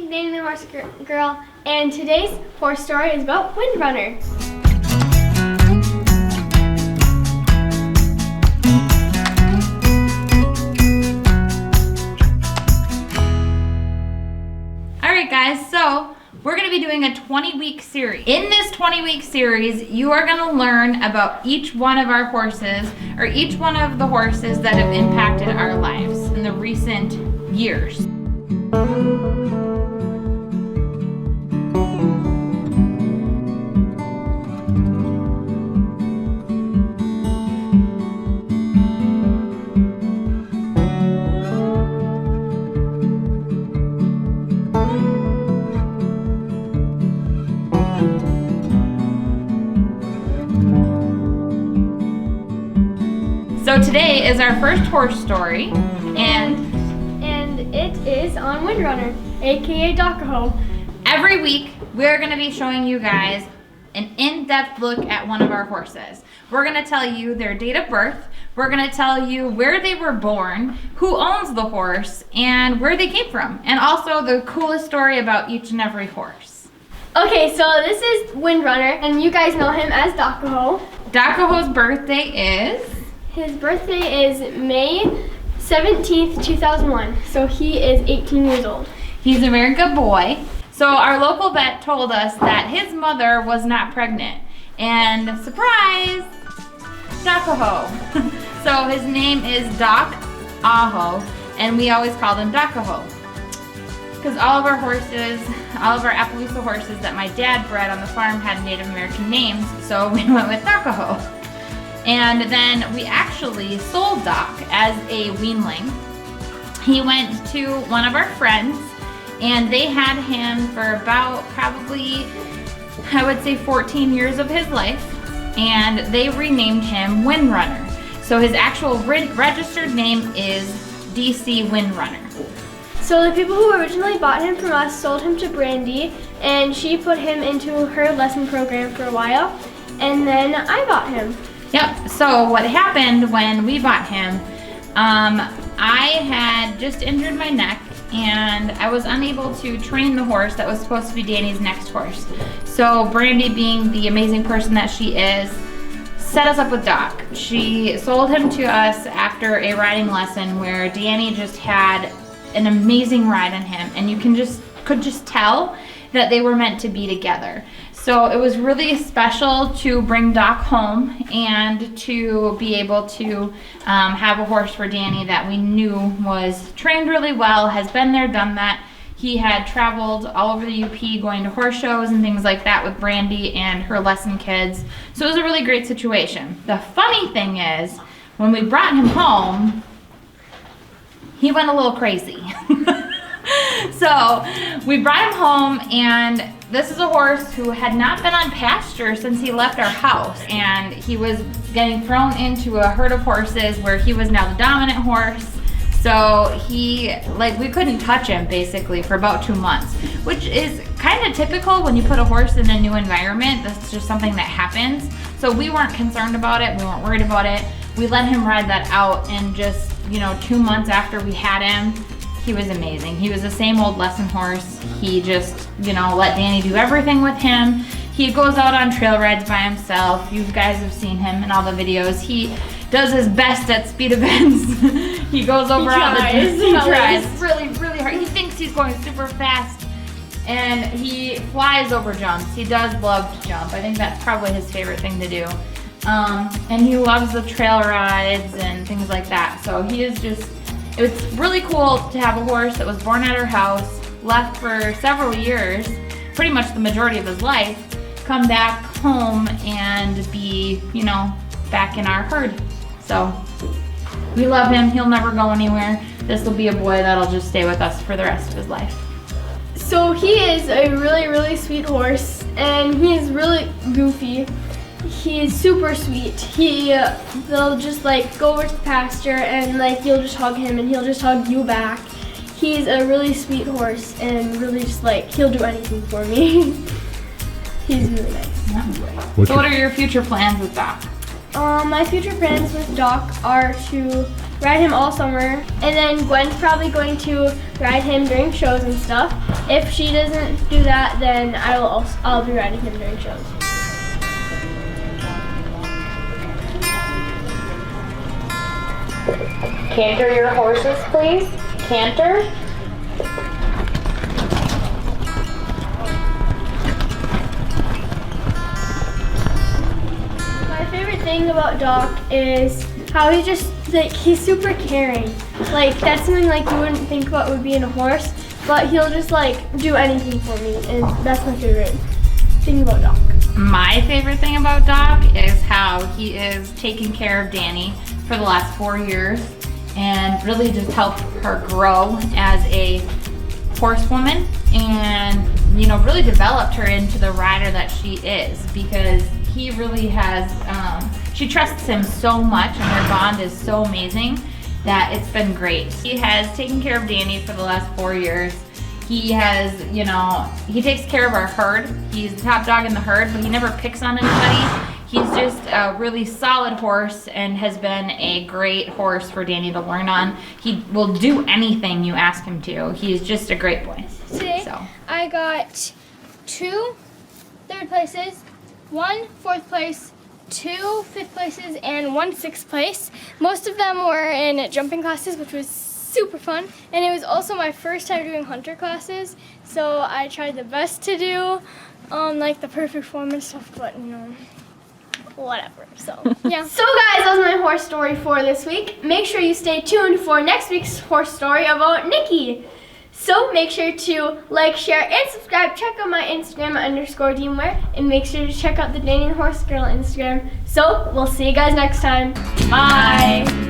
Dani the Horse Girl, and today's horse story is about Windrunner. Alright guys, so we're going to be doing a 20-week series. In this 20-week series, you are going to learn about each one of our horses, or each one of the horses that have impacted our lives in the recent years. So today is our first horse story, and it is on Windrunner, aka Docaho. Every week we're going to be showing you guys an in-depth look at one of our horses. We're going to tell you their date of birth, we're going to tell you where they were born, who owns the horse, and where they came from, and also the coolest story about each and every horse. Okay, so this is Windrunner, and you guys know him as Docaho. Docaho's birthday is? His birthday is May 17th, 2001, so he is 18 years old. He's a very good boy. So our local vet told us that his mother was not pregnant, and surprise, Docaho. So his name is Docaho, and we always called him Docaho. Because all of our horses, all of our Appaloosa horses that my dad bred on the farm had Native American names, so we went with Docaho. And then we actually sold Doc as a weanling. He went to one of our friends, and they had him for about probably, I would say 14 years of his life, and they renamed him Windrunner. So his actual registered name is DC Windrunner. So the people who originally bought him from us sold him to Brandy, and she put him into her lesson program for a while, and then I bought him. Yep, so what happened when we bought him, I had just injured my neck and I was unable to train the horse that was supposed to be Dani's next horse. So Brandy, being the amazing person that she is, set us up with Doc. She sold him to us after a riding lesson where Dani just had an amazing ride on him, and you could just tell that they were meant to be together. So it was really special to bring Doc home and to be able to have a horse for Dani that we knew was trained really well, has been there, done that. He had traveled all over the UP going to horse shows and things like that with Brandy and her lesson kids. So it was a really great situation. The funny thing is, when we brought him home, he went a little crazy. So we brought him home, and this is a horse who had not been on pasture since he left our house, and he was getting thrown into a herd of horses where he was now the dominant horse. So we couldn't touch him basically for about 2 months, which is kind of typical when you put a horse in a new environment. That's just something that happens. So we weren't concerned about it, we weren't worried about it. We let him ride that out, and just, 2 months after we had him, he was amazing. He was the same old lesson horse. He just, let Dani do everything with him. He goes out on trail rides by himself. You guys have seen him in all the videos. He does his best at speed events. He goes over all the distance. He tries really, really hard. He thinks he's going super fast, and he flies over jumps. He does love to jump. I think that's probably his favorite thing to do. And he loves the trail rides and things like that. So he is just, it's really cool to have a horse that was born at our house, left for several years, pretty much the majority of his life, come back home and be, back in our herd. So we love him. He'll never go anywhere. This will be a boy that'll just stay with us for the rest of his life. So he is a really, really sweet horse, and he is really goofy. He's super sweet. They'll just go over to the pasture, and you'll just hug him and he'll just hug you back. He's a really sweet horse, and really just he'll do anything for me. He's really nice. So what are your future plans with Doc? My future plans with Doc are to ride him all summer. And then Gwen's probably going to ride him during shows and stuff. If she doesn't do that, then I'll be riding him during shows. Canter your horses, please. Canter. My favorite thing about Doc is how he's super caring. Like, that's something like you wouldn't think about would be in a horse, but he'll just like do anything for me, and that's my favorite thing about Doc. My favorite thing about Doc is how he is taking care of Dani for the last 4 years and really just helped her grow as a horsewoman, and really developed her into the rider that she is, because he really has, she trusts him so much, and their bond is so amazing that it's been great. He has taken care of Dani for the last 4 years. He has, he takes care of our herd. He's the top dog in the herd, but he never picks on anybody. He's just a really solid horse and has been a great horse for Dani to learn on. He will do anything you ask him to. He's just a great boy. Today, I got 2 third places, 1 fourth place, 2 fifth places, and 1 sixth place. Most of them were in jumping classes, which was super fun. And it was also my first time doing hunter classes, so I tried the best to do, like the perfect form and stuff, but whatever, so yeah. So guys, that was my horse story for this week. Make sure you stay tuned for next week's horse story about Nikki. So make sure to like, share, and subscribe. Check out my Instagram _Deanwear, and make sure to check out the Dani the Horse Girl Instagram. So we'll see you guys next time. Bye.